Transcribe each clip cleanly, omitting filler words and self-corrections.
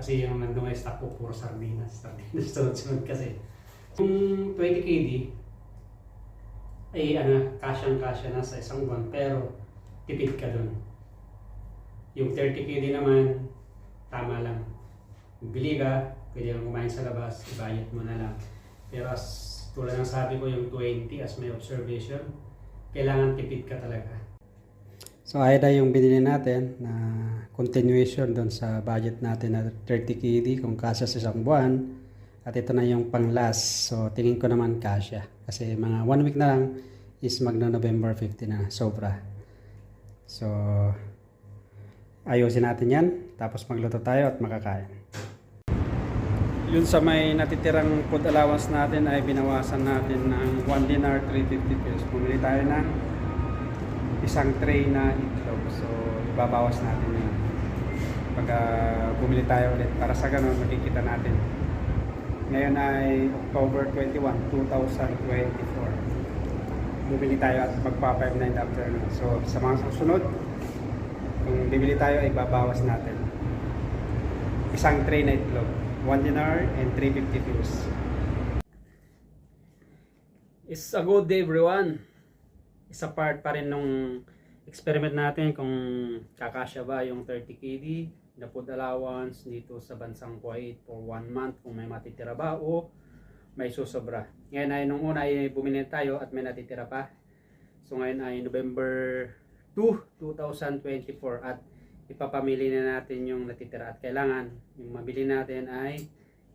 Kasi yung nandun ay stock ko, puro sardinas. Sardinas sunod-sunod kasi. Yung 20 KD, ay kasyang-kasya na sa isang buwan, pero tipid ka dun. Yung 30 KD naman, tama lang. Bili ka, pwede lang kumain sa labas, ibayad mo na lang. Pero tulad ng sabi ko, yung 20 as may observation, kailangan tipid ka talaga. So ayun na yung binili natin na continuation doon sa budget natin na 30 KD kung kasya sa isang buwan. At ito na yung pang last. So tingin ko naman kasya. Kasi mga 1 week na lang is November 15 na sobra. So ayusin natin yan. Tapos magluto tayo at makakain. Yun sa may natitirang food allowance natin ay binawasan natin ng 1 dinar 350 pesos. Bumili tayo ng isang tray na itlog. So ibabawas natin yun pag bumili tayo ulit para sa ganun makikita natin. Ngayon ay October 21, 2024. Bumili tayo at magpa 5 na in the afternoon. So sa mga susunod kung bibili tayo ay babawas natin isang tray na itlog, 1 dinar and 350 pesos. It's a good day everyone. Isa part pa rin nung experiment natin kung kakasya ba yung 30 KD na food allowance dito sa bansang Kuwait for 1 month, kung may matitira ba o may susobra. Ngayon ay nung una ay bumili tayo at may natitira pa. So ngayon ay November 2, 2024 at ipapamili na natin yung natitira at kailangan yung mabili natin ay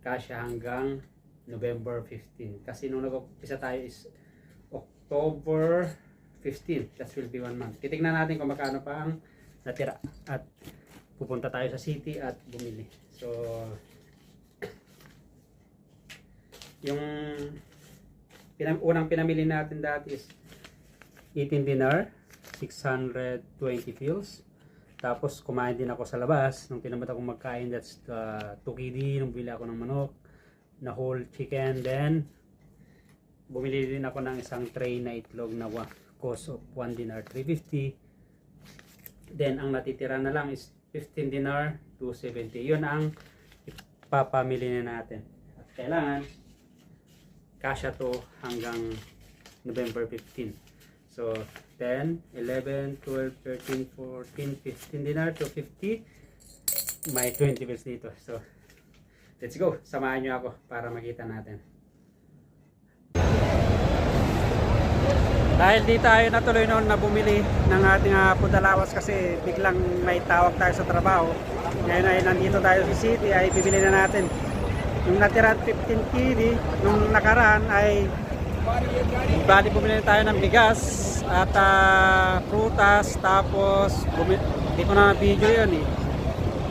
kasya hanggang November 15. Kasi nung nag-umpisa tayo is October 15, that will be 1 month. Titignan natin kung magkano pa ang natira at pupunta tayo sa city at bumili. So yung unang pinamili natin dati is 18 dinar, 620 pills. Tapos kumain din ako sa labas nung tinamad akong magkain, that's 2 KD nung bili ako ng manok na whole chicken. Then bumili din ako ng isang tray na itlog na cost of 1 dinar 350. Then ang natitira na lang is 15 dinar 270. Yun ang ipapamili na natin. At kailangan kasya to hanggang November 15. So 10, 11, 12, 13, 14, 15 dinar 250. May 20 bills dito. So let's go. Samahan nyo ako para makita natin. Dahil di tayo natuloy noon na bumili ng ating food allowance kasi biglang may tawag tayo sa trabaho. Ngayon ay nandito tayo sa city ay bibili na natin. Yung natira 15 KD nung nakaraan ay bali bumili tayo ng bigas at prutas, tapos di ko na video yun eh.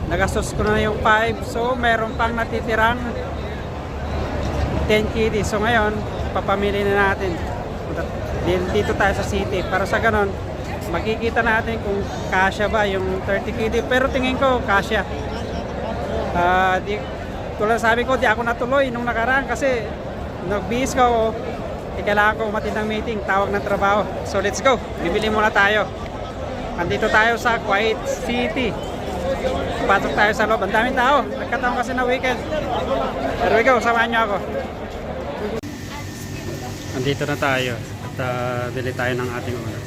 Nagastos ko na yung 5, so meron pang natitirang 10 KD. So ngayon papamili na natin. Dito tayo sa city para sa ganon makikita natin kung kasya ba yung 30 KD, pero tingin ko kasya. Tulad sabi ko, di ako natuloy nung nakaraan kasi nagbihis ko kailangan ko umatid ng meeting, tawag ng trabaho. So let's go, bibili muna tayo. Andito tayo sa Kuwait City, patok tayo sa loob. Ang daming tao, nagkataon kasi na weekend. There we go, samahan nyo ako. Andito na tayo at bili tayo ng ating ulam.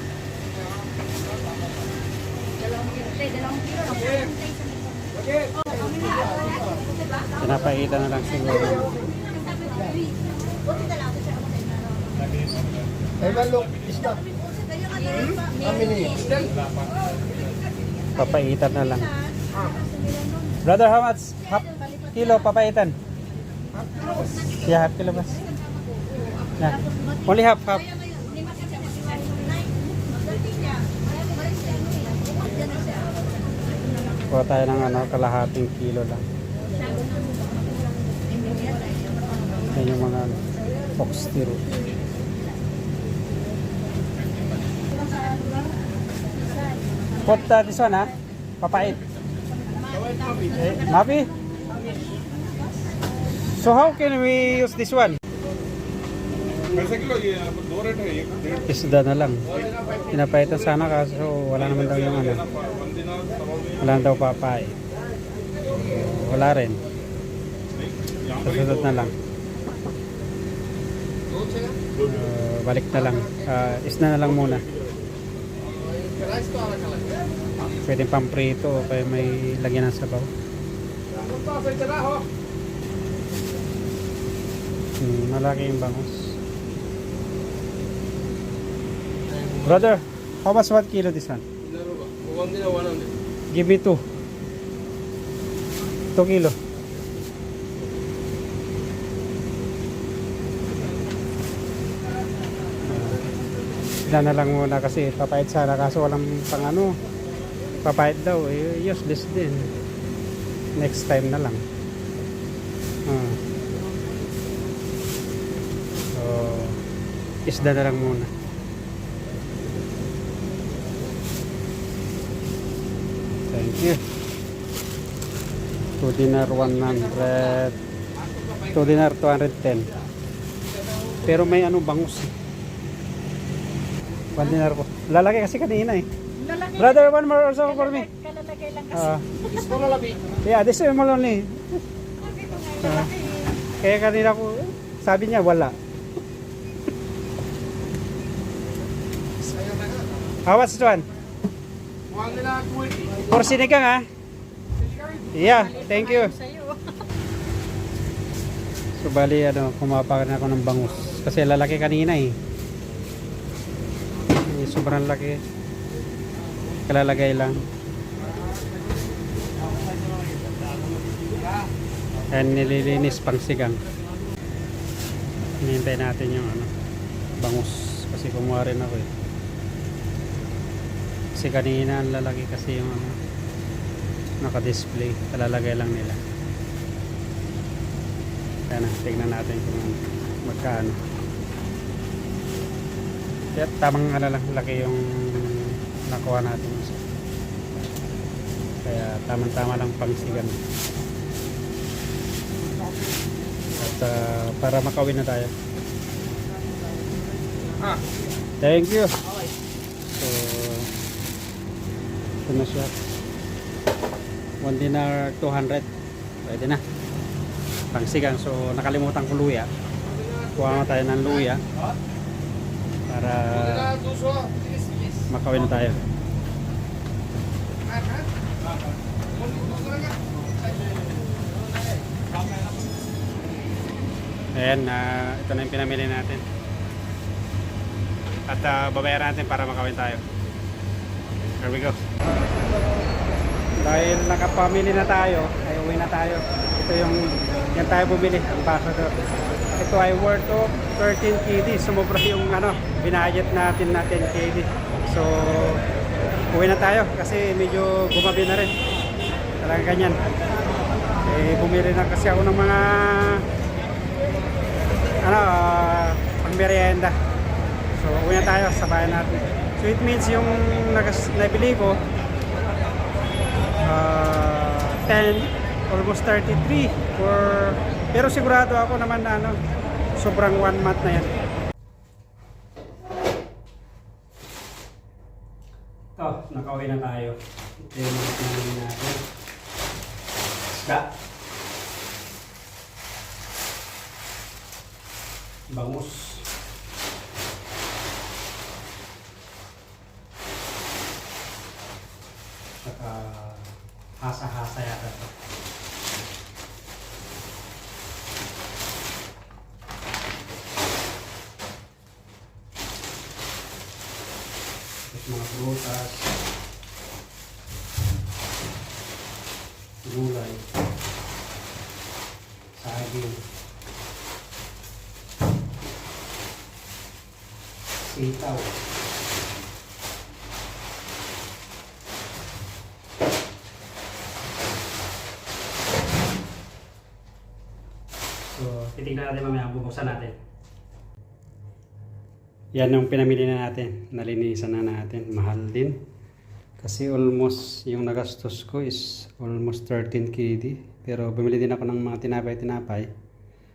Pinapaita na lang siguro. Papaitan na lang. Brother, how much? Half kilo papaitan? Yeah, half kilo bas. Yeah. Only half. Kuha tayo ng kalahating kilo lang. Yan yung mga foxtail. Put this one ha? Papait. Mapi? So how can we use this one? Isda na lang. Pinapaitan sana kaso wala naman daw yung wala daw papay. wala rin. Susunod na lang. Balik na lang. Isda na lang muna. Pwede pang prito o kaya may lagyan ng sabaw. Malaki yung bangus. Brother, how much 1 kilo this one? Give me 2. 2 kilo. Sila na lang muna kasi papayad sana kaso walang pang ano. Papayad daw useless din. Next time na lang. So isda na lang muna. Thank you. 2 dinar 100. 2 dinar 210. Pero may ano bangus. 1 dinar ko. Lalaki kasi kanina eh. Lalaki. Brother, one more also for me. Kalalagay lang kasi. Yeah, this is more only. Kasi ito nga lalaki. Kaya kanina ko, sabi niya wala. How much this one? For sinigang ha? Yeah, thank you. Sa'yo. So bali kumapa na ako ng bangus. Kasi lalaki kanina eh. Sobrang laki. Kalalagay lang. And nililinis pang sigang. Hinihintay natin yung bangus. Kasi kumuha rin ako eh. Kasi kanina ang lalaki kasi yung naka-display. Kalalagay lang nila. Kaya na, tignan natin kung magkano. Kaya tamang lang laki yung nakuha natin. Kaya tamang-tama lang pangsigan. At para makawin na tayo. Thank you. So ito na siya. 1 dinar 200. Pwede na. Pangsigan. So nakalimutan ko luya. Kuha mo tayo ng luya. Para makawin na tayo. Ayan, ito na yung pinamili natin. At babayaran natin para makawin tayo. Here we go. Dahil nakapamili na tayo, ay uwi na tayo. Ito yung yan tayo bumili, ang ambassador. Ito ay worth of 13 KD. Sumobra yung binayad natin na 10 KD. So uwi na tayo kasi medyo gumabi na rin. Talaga ganyan. Bumili na kasi ako ng mga pang-merienda. So uwi na tayo sa bayan natin. So it means yung nabili ko 10, almost 33 pero sigurado ako naman na sobrang 1 month na yan. Ito, nakauwi na tayo. Ito yung mga pinamili natin. Isda. Bangus. Saka hasa-hasa yata ito. Mga prutas, gulay, saging, sitaw, so titignan natin mamaya, bubuksan natin. Yan yung pinamili na natin. Nalinisan na natin. Mahal din. Kasi almost yung nagastos ko is almost 13 KD. Pero bumili din ako ng mga tinapay-tinapay.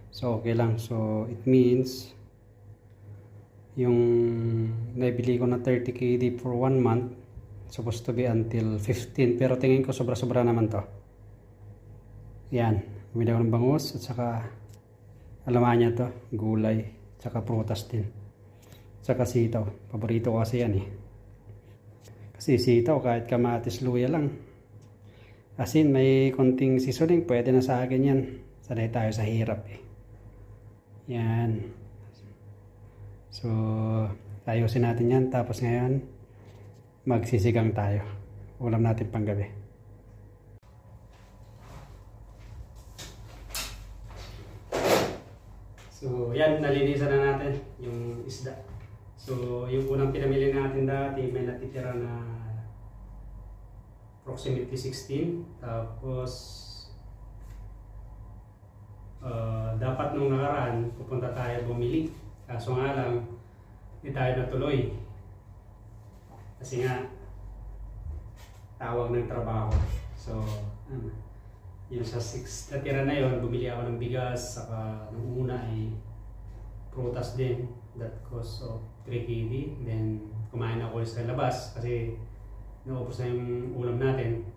So okay lang. So it means yung naibili ko na 30 KD for 1 month supposed to be until 15. Pero tingin ko sobra-sobra naman to. Yan, bumili ako ng bangus at saka alamanya to, gulay, saka prutas din. Saka sitaw. Paborito ko kasi yan eh. Kasi sitaw kahit kamatis luya lang. Asin may konting seasoning, pwede na sa akin yan. Sanay tayo sa hirap eh. Yan. So, ayusin natin yan. Tapos ngayon, magsisigang tayo. Ulam natin panggabi. So, yan, nalinisan na natin yung isda. So, yung unang pinamili natin dati, may natitira na approximately 16. Tapos, dapat nung nakaraan, pupunta tayo bumili. Kaso nga lang, hindi tayo natuloy. Kasi nga, tawag ng trabaho. So, yung sa 6 natira na yon, bumili ako ng bigas, saka nung una ay prutas din, that cost of 3 kg. Then kumain ako ulit sa labas kasi naubos na yung ulam natin.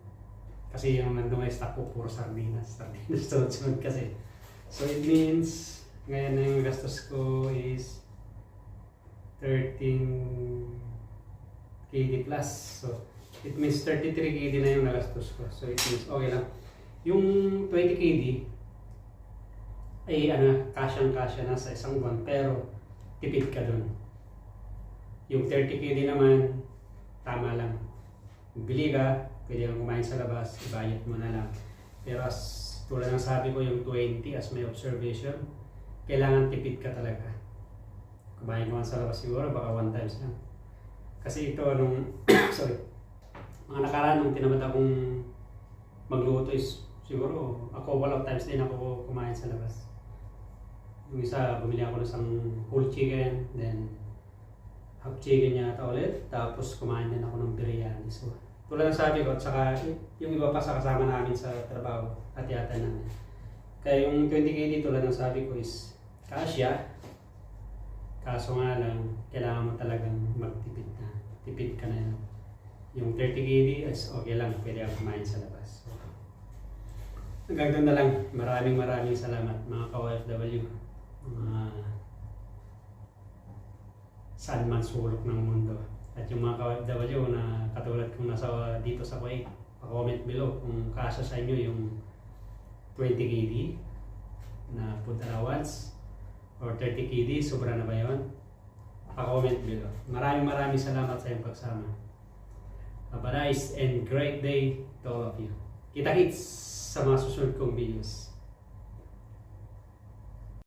Kasi yung nandun ay stock ko, puro sardinas. Sunod-sunod kasi. So it means, ngayon na yung gastos ko is 13 kg plus. So it means 33 kg na yung nagastos ko. So it means okay lang. Yung 20 kg ay kasyang-kasya na sa isang buwan, pero tipid ka dun. Yung 30 kg naman, tama lang. Bili ka, pwede kang kumain sa labas, ibayad mo na lang. Pero as tulad ng sabi ko, yung 20 as may observation, kailangan tipid ka talaga. Kumain mo sa labas siguro, baka 1 times lang. Kasi ito, mga nakaraan nung tinamad akong magluto is siguro ako wala times din ako kumain sa labas. Yung isa, bumili ako ng isang whole chicken, then half chicken yata ulit, tapos kumain din ako ng biryani. So, tulad ng sabi ko, at saka yung iba pa sa kasama namin sa trabaho, at yata namin. Kaya yung 20 kg tulad ng sabi ko is kasya, kaso nga lang, kailangan mo talagang magtipid na. Tipid ka na yun. Yung 30 kg is okay lang, pwede ako kumain sa labas. So, hanggang doon na lang. Maraming salamat mga ka-OFW. Mga saan man sulok ng mundo. At yung mga ka-OFW na katulad kong nasa dito sa Kuwait, pa-comment below kung kasya sa inyo yung 20 kg na food allowance or 30 kg, sobra na ba yun? Pa-comment below. Maraming salamat sa iyong pagsama. Have a nice and great day to all of you. Kita-kits sa mga susunod kong videos.